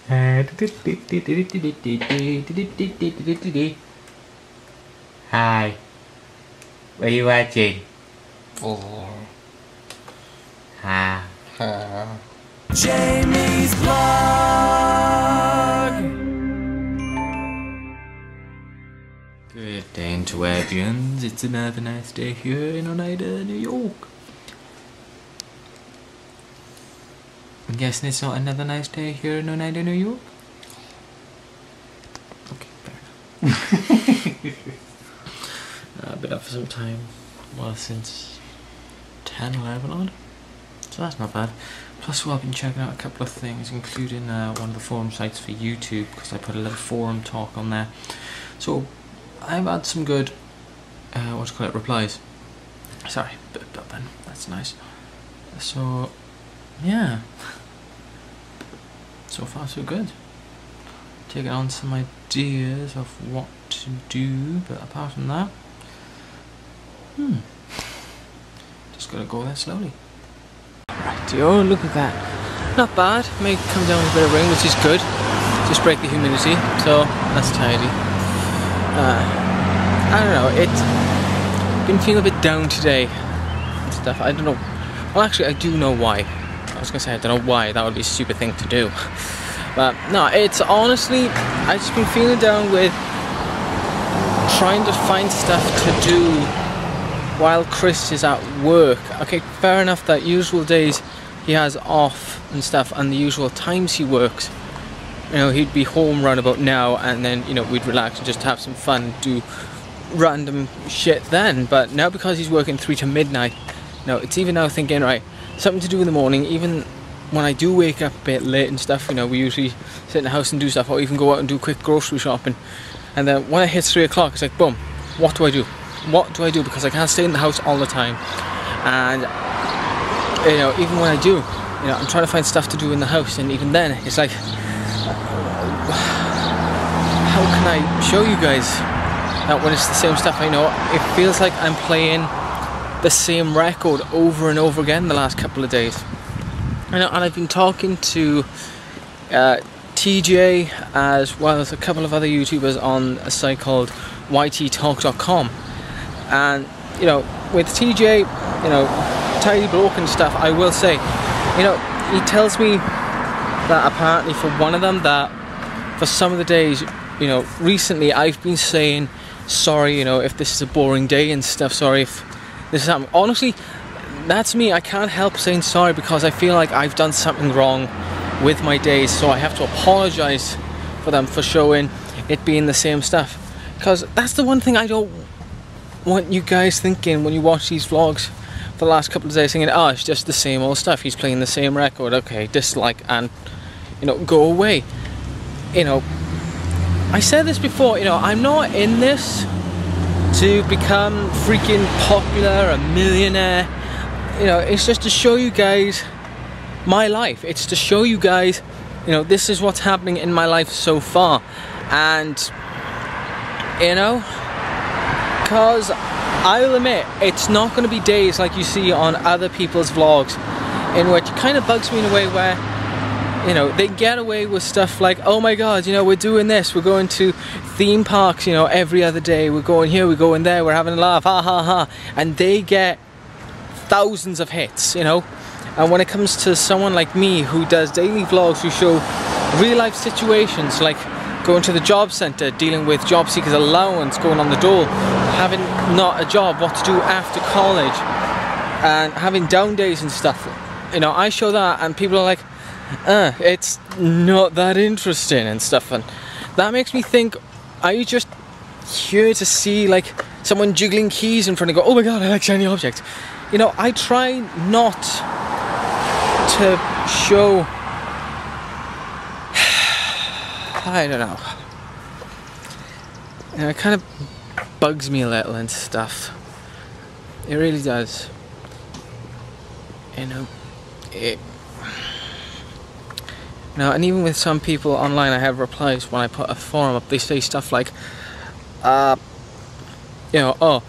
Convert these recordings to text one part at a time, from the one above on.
Hi. What are you watching? Hi. Jamie's vlog. Good day, interwebians. It's another nice day here in Oneida, New York. I'm guessing it's not another nice day here in Oneida, New York? Okay, fair enough. I've been up for some time. Well, since 10, 11 odd. So that's not bad. Plus, I've been checking out a couple of things, including one of the forum sites for YouTube, because I put a little forum talk on there. So I've had some good, replies. Sorry, bit of bumping. That's nice. So, yeah. So far, so good. Taking on some ideas of what to do, but apart from that, just gotta go there slowly. Right, yo, look at that. Not bad. May come down with a bit of rain, which is good. Just break the humidity, so that's tidy. I don't know, it's been feeling a bit down today and stuff. I don't know. Well, actually, I do know why. I was gonna say I don't know why. That would be a stupid thing to do. But no, it's honestly, I've just been feeling down with trying to find stuff to do while Chris is at work. Okay, fair enough that usual days he has off and stuff, and the usual times he works, you know, he'd be home round about now, and then, you know, we'd relax and just have some fun and do random shit then. But now, because he's working 3 to midnight, no, it's even now thinking, right, something to do in the morning. Even when I do wake up a bit late and stuff, you know, we usually sit in the house and do stuff, or even go out and do quick grocery shopping. And then when it hits 3 o'clock, it's like, boom, what do I do? What do I do? Because I can't stay in the house all the time. And, you know, even when I do, you know, I'm trying to find stuff to do in the house, and even then, it's like, how can I show you guys that when it's the same stuff? I know it feels like I'm playing the same record over and over again the last couple of days. And I've been talking to TJ as well as a couple of other YouTubers on a site called yttalk.com. And, you know, with TJ, you know, tidy bloke and stuff, I will say, you know, he tells me that apparently for one of them, that for some of the days, you know, recently I've been saying sorry, you know, if this is a boring day and stuff, sorry if this is happening. Honestly, that's me. I can't help saying sorry because I feel like I've done something wrong with my days, so I have to apologize for them for showing it being the same stuff. Because that's the one thing I don't want you guys thinking when you watch these vlogs for the last couple of days, thinking, oh, it's just the same old stuff, he's playing the same record, okay, dislike, and, you know, go away. You know, I said this before, you know, I'm not in this to become freaking popular, a millionaire. You know, it's just to show you guys my life. It's to show you guys, you know, this is what's happening in my life so far. And, you know, because I'll admit, it's not going to be days like you see on other people's vlogs, in which it kind of bugs me in a way where, you know, they get away with stuff like, oh my god, you know, we're doing this, we're going to theme parks, you know, every other day, we're going here, we're going there, we're having a laugh, ha ha ha, and they get thousands of hits, you know. And when it comes to someone like me who does daily vlogs who show real life situations, like going to the job centre, dealing with job seekers allowance, going on the dole, having not a job, what to do after college, and having down days and stuff, you know, I show that and people are like, it's not that interesting and stuff, and that makes me think, are you just here to see like someone jiggling keys in front of you, go, oh my god, I like shiny objects? You know, I try not to show, I don't know, you know, it kind of bugs me a little and stuff. It really does. You know, now, and even with some people online, I have replies when I put a forum up, they say stuff like, you know, oh,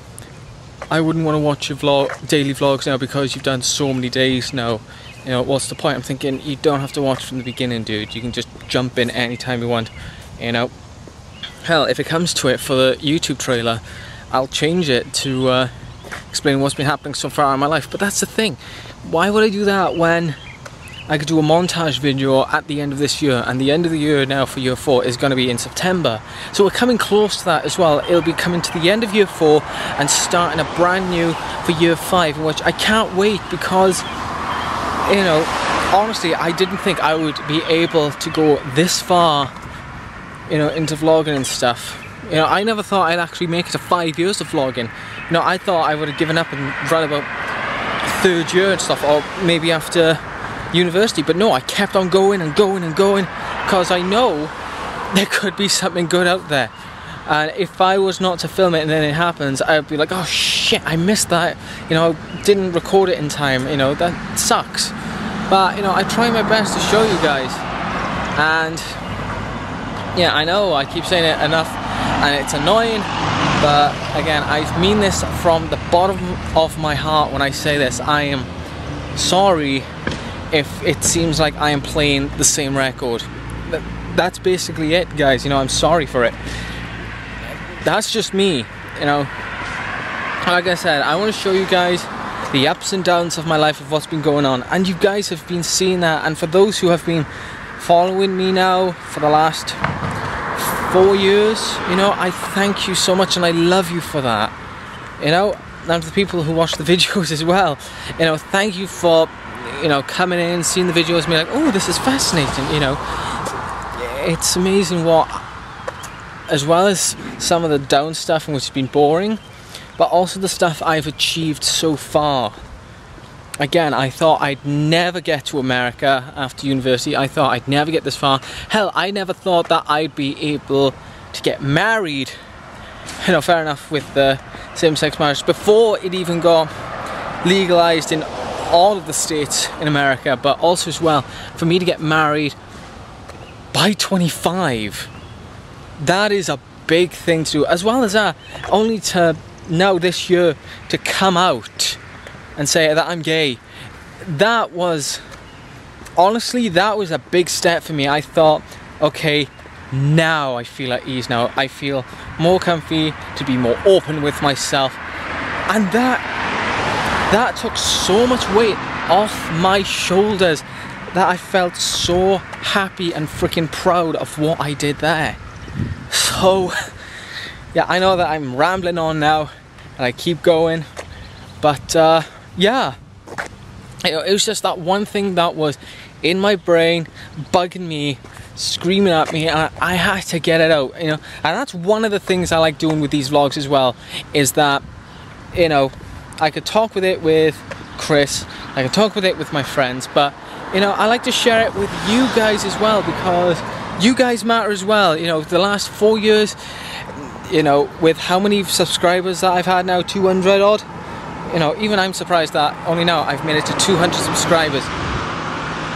I wouldn't want to watch your daily vlogs now because you've done so many days now. You know, what's the point? I'm thinking, you don't have to watch from the beginning, dude. You can just jump in anytime you want, you know. Hell, if it comes to it, for the YouTube trailer, I'll change it to explain what's been happening so far in my life. But that's the thing. Why would I do that when I could do a montage video at the end of this year, and the end of the year now for year 4 is going to be in September. So we're coming close to that as well. It'll be coming to the end of year 4 and starting a brand new for year 5, in which I can't wait, because, you know, honestly, I didn't think I would be able to go this far, you know, into vlogging and stuff. You know, I never thought I'd actually make it to 5 years of vlogging. You know, I thought I would have given up and run about 3rd year and stuff, or maybe after university, but no, I kept on going and going and going, because I know there could be something good out there. And if I was not to film it and then it happens, I'd be like, oh shit, I missed that, you know, didn't record it in time, you know, that sucks. But, you know, I try my best to show you guys. And yeah, I know I keep saying it enough and it's annoying, but again, I mean this from the bottom of my heart when I say this. I am sorry if it seems like I am playing the same record. That's basically it, guys. You know, I'm sorry for it. That's just me, you know. Like I said, I want to show you guys the ups and downs of my life, of what's been going on, and you guys have been seeing that. And for those who have been following me now for the last 4 years, you know, I thank you so much and I love you for that. You know, and to the people who watch the videos as well, you know, thank you for, you know, coming in, seeing the videos, and being like, oh, this is fascinating. You know, it's amazing what, as well as some of the down stuff and which has been boring, but also the stuff I've achieved so far. Again, I thought I'd never get to America after university. I thought I'd never get this far. Hell, I never thought that I'd be able to get married, you know, fair enough, with the same-sex marriage before it even got legalized in all of the states in America, but also as well for me to get married by 25. That is a big thing to do. As well as that, only to now this year to come out and say that I'm gay. That was, honestly, that was a big step for me. I thought, okay, now I feel at ease now. I feel more comfy to be more open with myself. And that took so much weight off my shoulders that I felt so happy and freaking proud of what I did there. So, yeah, I know that I'm rambling on now and I keep going, but yeah, you know, it was just that one thing that was in my brain, bugging me, screaming at me, and I had to get it out, you know. And that's one of the things I like doing with these vlogs as well, is that, you know, I could talk with it with Chris, I could talk with it with my friends, but, you know, I like to share it with you guys as well, because you guys matter as well. You know, the last 4 years, you know, with how many subscribers that I've had now, 200 odd, you know, even I'm surprised that only now I've made it to 200 subscribers.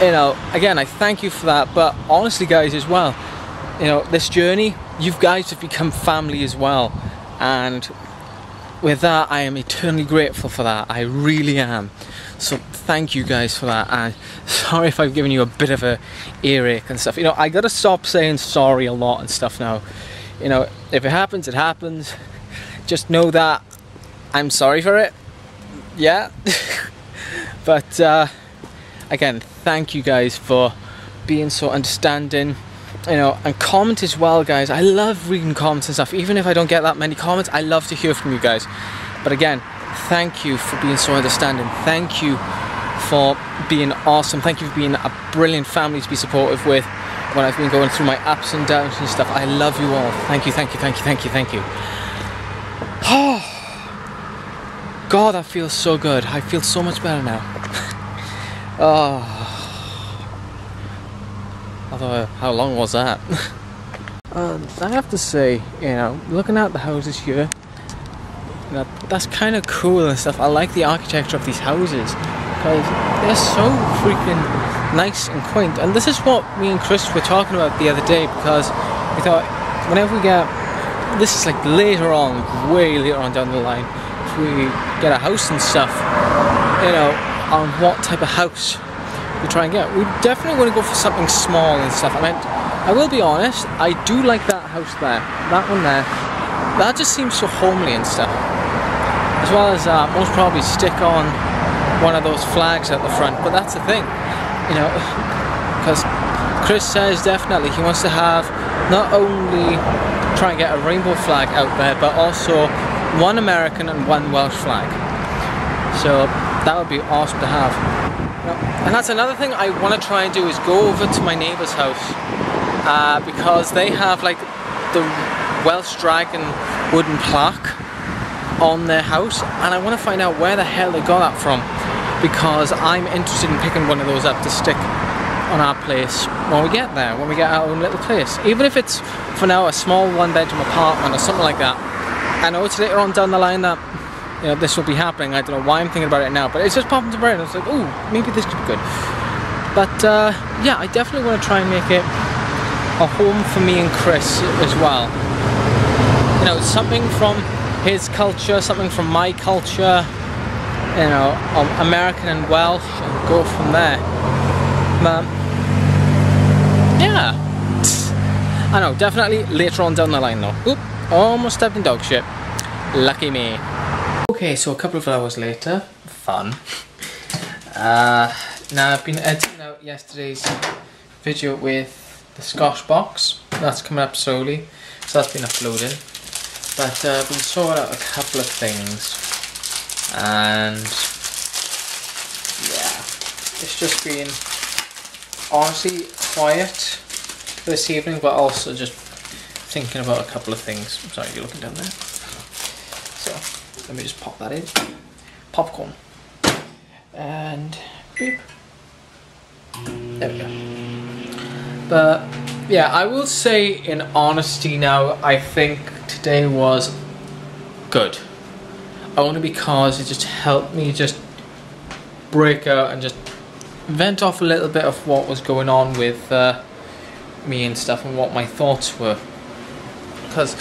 You know, again, I thank you for that, but honestly, guys, as well, you know, this journey, you guys have become family as well, and with that, I am eternally grateful for that. I really am. So thank you guys for that, and sorry if I've given you a bit of a earache and stuff. You know, I gotta stop saying sorry a lot and stuff now. You know, if it happens, it happens. Just know that I'm sorry for it. Yeah. But again, thank you guys for being so understanding, you know, and comment as well, guys. I love reading comments and stuff. Even if I don't get that many comments, I love to hear from you guys. But again, thank you for being so understanding. Thank you for being awesome. Thank you for being a brilliant family to be supportive with when I've been going through my ups and downs and stuff. I love you all. Thank you, thank you, thank you, thank you, thank you. Oh, God, that feels so good. I feel so much better now. Oh. Although, how long was that? I have to say, you know, looking at the houses here, you know, that's kind of cool and stuff. I like the architecture of these houses because they're so freaking nice and quaint. And this is what me and Chris were talking about the other day, because we thought whenever we get, this is like later on, way later on down the line, if we get a house and stuff, you know, on what type of house we try and get. We definitely want to go for something small and stuff. I mean, I will be honest, I do like that house there, that one there. That just seems so homely and stuff. As well as most probably stick on one of those flags at the front, but that's the thing, you know, because Chris says definitely he wants to have not only try and get a rainbow flag out there, but also one American and one Welsh flag. So that would be awesome to have. And that's another thing I want to try and do, is go over to my neighbour's house, because they have like the Welsh Dragon wooden plaque on their house, and I want to find out where the hell they got that from, because I'm interested in picking one of those up to stick on our place when we get there, when we get our own little place. Even if it's for now a small one-bedroom apartment or something like that. I know it's later on down the line that, you know, this will be happening. I don't know why I'm thinking about it now, but it's just popped into my brain. I was like, oh, maybe this could be good. But yeah, I definitely want to try and make it a home for me and Chris as well. You know, something from his culture, something from my culture, you know, American and Welsh, and go from there. But yeah, I know, definitely later on down the line though. Oop, almost stepped in dog shit. Lucky me. Okay, so a couple of hours later, fun. Now I've been editing out yesterday's video with the Scotch box. That's coming up slowly, so that's been uploaded. But I've been sorting out a couple of things, and yeah, it's just been honestly quiet this evening, but also just thinking about a couple of things. Sorry, you're looking down there. So let me just pop that in. Popcorn. And beep. There we go. But yeah, I will say in honesty now, I think today was good. Only because it just helped me just break out and just vent off a little bit of what was going on with me and stuff, and what my thoughts were. Because,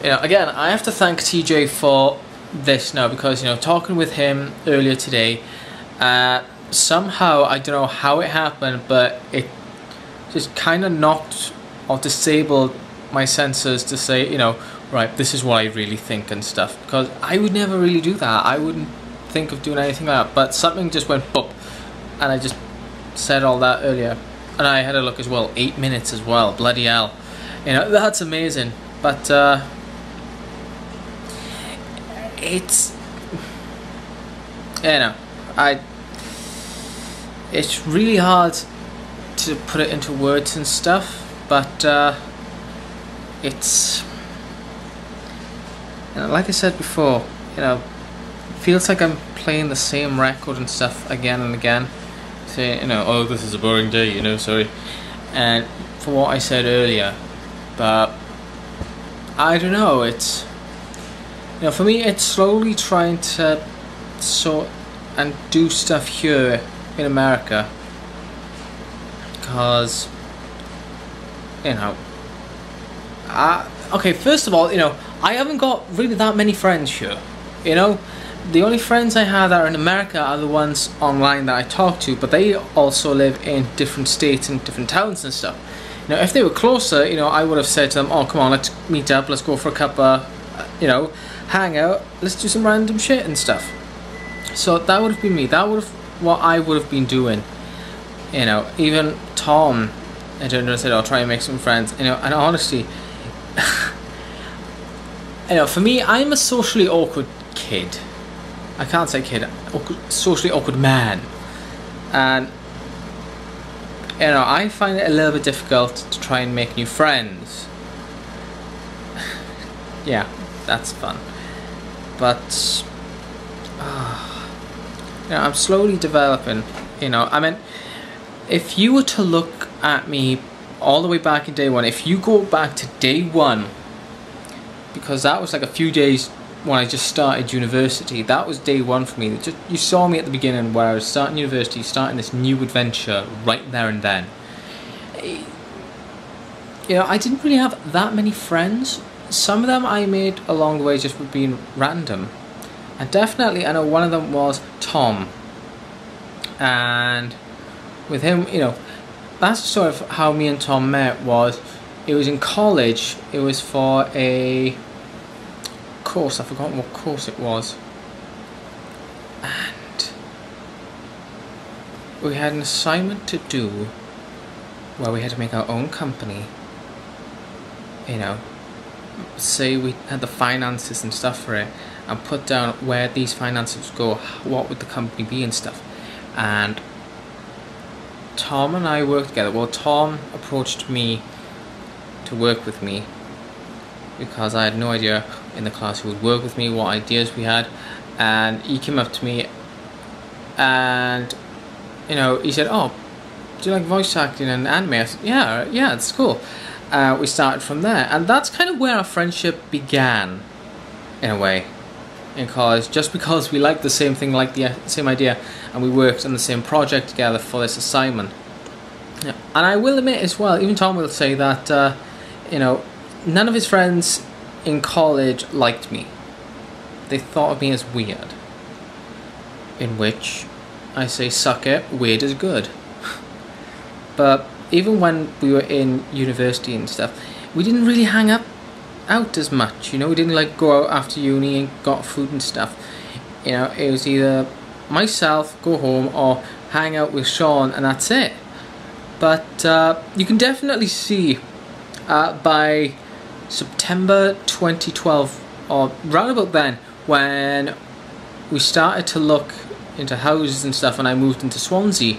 you know, again, I have to thank TJ for this now, because, you know, talking with him earlier today, somehow, I don't know how it happened, but it just kind of knocked or disabled my senses to say, you know, right, this is what I really think and stuff, because I would never really do that. I wouldn't think of doing anything like that, but something just went boop, and I just said all that earlier. And I had a look as well, 8 minutes as well, bloody hell. You know, that's amazing. But it's, you know, it's really hard to put it into words and stuff, but it's, you know, like I said before, you know, it feels like I'm playing the same record and stuff again and again. Say, you know, oh, this is a boring day, you know, sorry. And for what I said earlier, but I don't know, it's, you know, for me it's slowly trying to sort and do stuff here in America, because, you know, okay, first of all, you know, I haven't got really that many friends here, you know. The only friends I have that are in America are the ones online that I talk to, but they also live in different states and different towns and stuff. You know, if they were closer, you know, I would have said to them, oh, come on, let's meet up, let's go for a cuppa, you know, hang out, let's do some random shit and stuff. So that would have been me, that would have what I would have been doing. You know, even Tom, I don't know, said, I'll try and make some friends, you know, and honestly, you know, for me, I'm a socially awkward kid. I can't say kid, socially awkward man, and, you know, I find it a little bit difficult to try and make new friends. Yeah, that's fun, but you know, I'm slowly developing, you know. I mean, if you were to look at me all the way back in day one, if you go back to day one, because that was like a few days when I just started university, that was day one for me. Just, you saw me at the beginning where I was starting university, starting this new adventure right there and then. You know, I didn't really have that many friends. Some of them I made along the way just with being random. And definitely, I know one of them was Tom. And with him, you know, that's sort of how me and Tom met. It was in college. It was for a course. I've forgotten what course it was. And we had an assignment to do where we had to make our own company. You know, say we had the finances and stuff for it, and put down where these finances go, what would the company be and stuff. And Tom and I worked together. Well, Tom approached me to work with me because I had no idea in the class who would work with me, what ideas we had, and he came up to me and, you know, he said, "Oh, do you like voice acting and anime?" I said, yeah, it's cool. We started from there, and that's kind of where our friendship began, in a way, in college, just because we liked the same thing, like the same idea, and we worked on the same project together for this assignment. Yeah. And I will admit as well, even Tom will say that, you know, none of his friends in college liked me. They thought of me as weird. In which I say, suck it, weird is good. But even when we were in university and stuff, we didn't really hang out as much, you know. We didn't like go out after uni and got food and stuff. You know, it was either myself, go home, or hang out with Sean, and that's it. But you can definitely see by September 2012, or round about then, when we started to look into houses and stuff, and I moved into Swansea,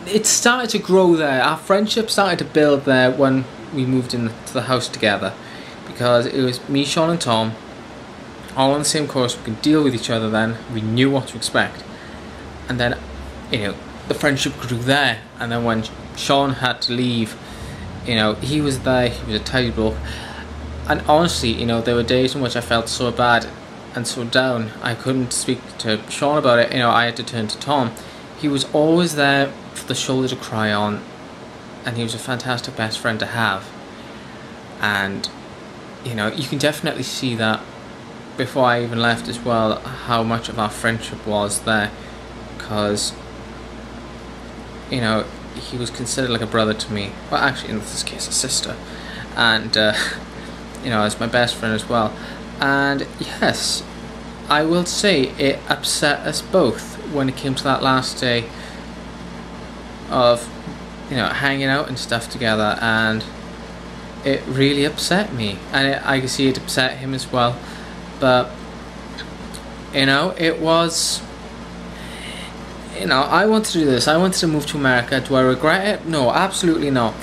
it started to grow there. Our friendship started to build there when we moved into the house together, because it was me, Sean and Tom, all on the same course. We could deal with each other then. We knew what to expect. And then, you know, the friendship grew there. And then when Sean had to leave, you know, he was there, he was a tidy bloke. And honestly, you know, there were days in which I felt so bad and so down. I couldn't speak to Sean about it. You know, I had to turn to Tom. He was always there for the shoulder to cry on, and he was a fantastic best friend to have. And, you know, you can definitely see that before I even left as well, how much of our friendship was there, because, you know, he was considered like a brother to me. Well, actually, in this case, a sister. And, you know, as my best friend as well. And yes, I will say it upset us both when it came to that last day of, you know, hanging out and stuff together, and it really upset me, and I can see it upset him as well. But, you know, it was, you know, I wanted to do this. I wanted to move to America. Do I regret it? No, absolutely not.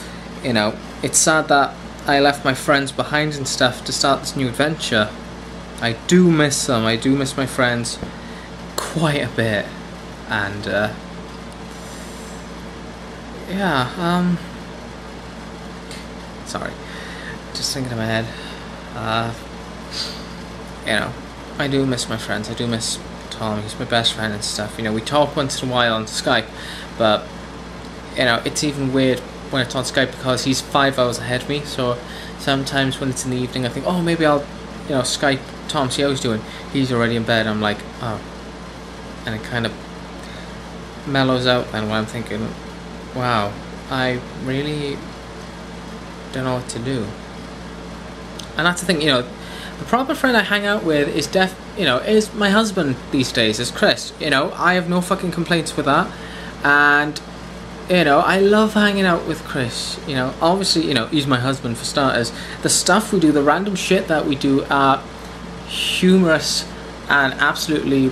You know, it's sad that I left my friends behind and stuff to start this new adventure. I do miss them. I do miss my friends quite a bit. And, yeah, sorry, just thinking in my head, you know, I do miss my friends. I do miss Tom. He's my best friend and stuff. You know, we talk once in a while on Skype, but, you know, it's even weird when it's on Skype because he's 5 hours ahead of me. So sometimes when it's in the evening, I think, oh, maybe I'll, you know, Skype Tom, see how he's doing. He's already in bed. I'm like, oh, and it kind of mellows out then when I'm thinking, wow, I really don't know what to do. And that's the thing, you know, the proper friend I hang out with is is my husband these days, is Chris. You know, I have no fucking complaints with that. And, you know, I love hanging out with Chris. You know, obviously, you know, he's my husband for starters. The stuff we do, the random shit that we do are humorous and absolutely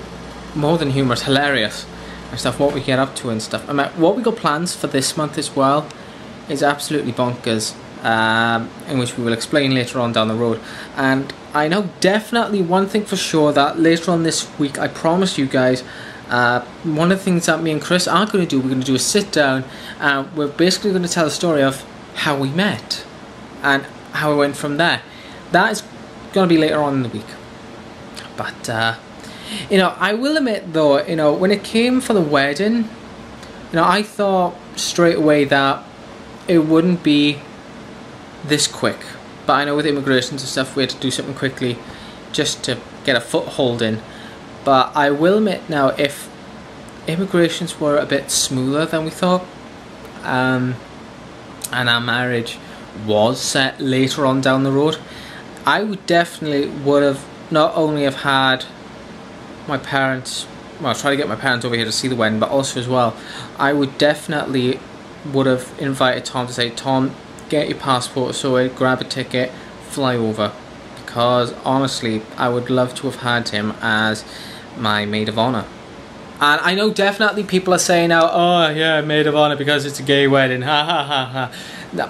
more than humorous, hilarious and stuff, what we get up to and stuff. I mean, what we got plans for this month as well is absolutely bonkers, in which we will explain later on down the road. And I know definitely one thing for sure, that later on this week, I promise you guys, one of the things that me and Chris are going to do, we're going to do a sit down, and we're basically going to tell the story of how we met and how it went from there. That is going to be later on in the week. But you know, I will admit though, you know, when it came for the wedding, you know, I thought straight away that it wouldn't be this quick. But I know with immigrations and stuff, we had to do something quickly just to get a foothold in. But I will admit now, if immigrations were a bit smoother than we thought, and our marriage was set later on down the road, I would definitely would have not only have had my parents, well, try to get my parents over here to see the wedding, but also as well, I would definitely would have invited Tom to say, Tom, get your passport sorted, grab a ticket, fly over, because honestly I would love to have had him as my maid of honor. And I know definitely people are saying now, oh yeah, maid of honor because it's a gay wedding, ha ha ha ha. No,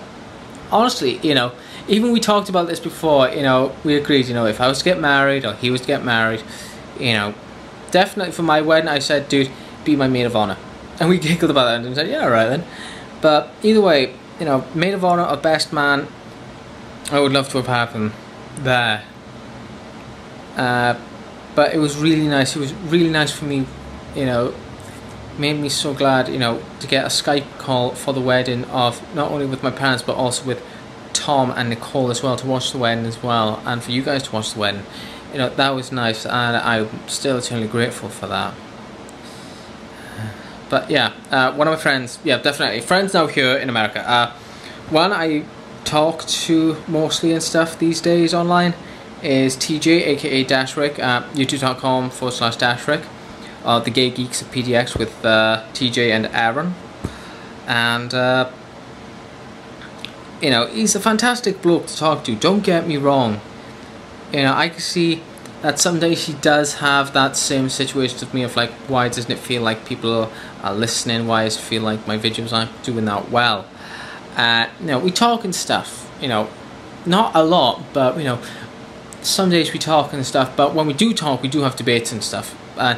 honestly, you know, even we talked about this before, you know, we agreed, you know, if I was to get married or he was to get married, you know, definitely for my wedding I said, dude, be my maid of honor. And we giggled about that and said, yeah, alright then. But either way, you know, maid of honor or best man, I would love to have happened there. But it was really nice. It was really nice for me, you know, made me so glad, you know, to get a Skype call for the wedding of not only with my parents but also with Tom and Nicole as well, to watch the wedding as well, and for you guys to watch the wedding. You know, that was nice, and I'm still eternally grateful for that. But yeah, one of my friends, yeah, definitely friends now here in America. One I talk to mostly and stuff these days online is TJ, aka Dashrick, youtube.com/Dashrick, the Gay Geeks of PDX with TJ and Aaron. And you know, he's a fantastic bloke to talk to, don't get me wrong. You know, I can see that some days he does have that same situation with me of like, why doesn't it feel like people are listening, why does it feel like my videos aren't doing that well. You know, we talk and stuff, you know, not a lot, but you know, some days we talk and stuff, but when we do talk we do have debates and stuff. And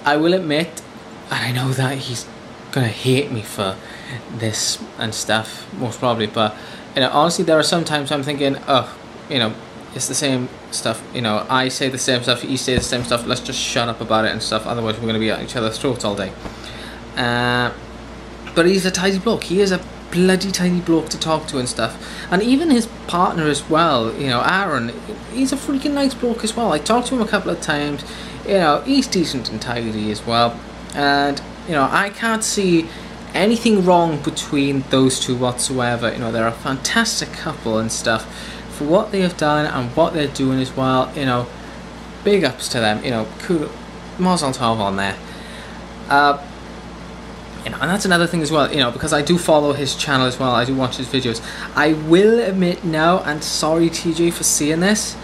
I will admit, and I know that he's gonna hate me for this and stuff most probably, but you know, honestly there are some times I'm thinking, oh, you know, it's the same stuff, you know, I say the same stuff, you say the same stuff, let's just shut up about it and stuff, otherwise we're going to be at each other's throats all day. But he's a tidy bloke, he is a bloody tiny bloke to talk to and stuff, and even his partner as well, you know, Aaron, he's a freaking nice bloke as well. I talked to him a couple of times, you know, he's decent and tidy as well, and you know, I can't see anything wrong between those two whatsoever. You know, they're a fantastic couple and stuff for what they have done and what they're doing as well. You know, big ups to them, you know, cool, Mazel Tov on there. You know, and that's another thing as well, you know, because I do follow his channel as well, I do watch his videos. I will admit now, and sorry TJ for seeing this,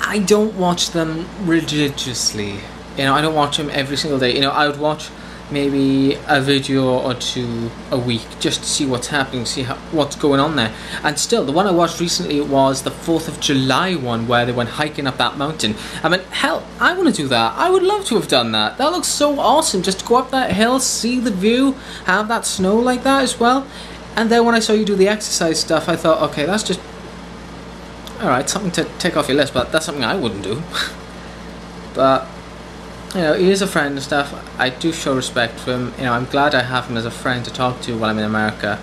I don't watch them religiously. You know, I don't watch them every single day. You know, I would watch maybe a video or two a week just to see what's happening, see what's going on there. And still, the one I watched recently was the 4th of July one, where they went hiking up that mountain. I mean, hell, I want to do that. I would love to have done that. That looks so awesome, just to go up that hill, see the view, have that snow like that as well. And then when I saw you do the exercise stuff, I thought, okay, that's just alright, something to take off your list, but that's something I wouldn't do. But you know, he is a friend and stuff. I do show respect for him. You know, I'm glad I have him as a friend to talk to while I'm in America.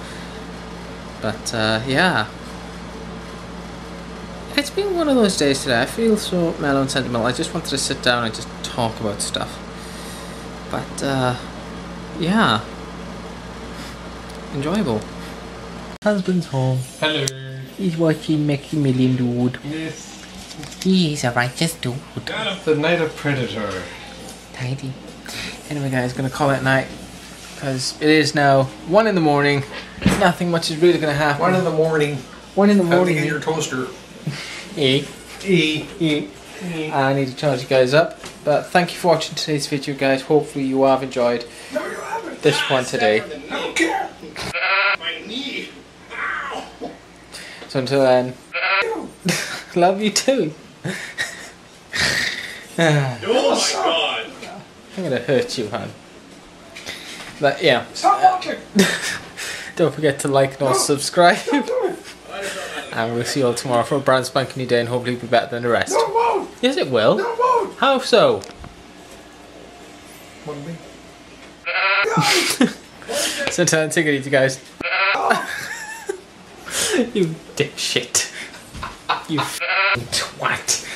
But yeah, it's been one of those days today. I feel so mellow and sentimental. I just wanted to sit down and just talk about stuff. But yeah, enjoyable. Husband's home. Hello. He's watching Mickey Million Dude. Yes. He's a righteous dude. God of the Night of Predator. Tidy. Anyway guys, gonna call it night because it is now 1 in the morning. Nothing much is really gonna happen. 1 in the morning. 1 in the morning. Have to get your toaster. I need to charge you guys up. But thank you for watching today's video guys. Hopefully you have enjoyed this one today. I don't care. My knee. Ow. So until then, love you too. Oh my god. I'm gonna hurt you, man. But yeah. Stop watching. Don't forget to like and subscribe. And we'll see you all tomorrow for a brand spanking new day, and hopefully it'll be better than the rest. No, it won't. Yes, it will. No, it won't. How so? One me. So until then, take it easy, guys. You dipshit. You twat.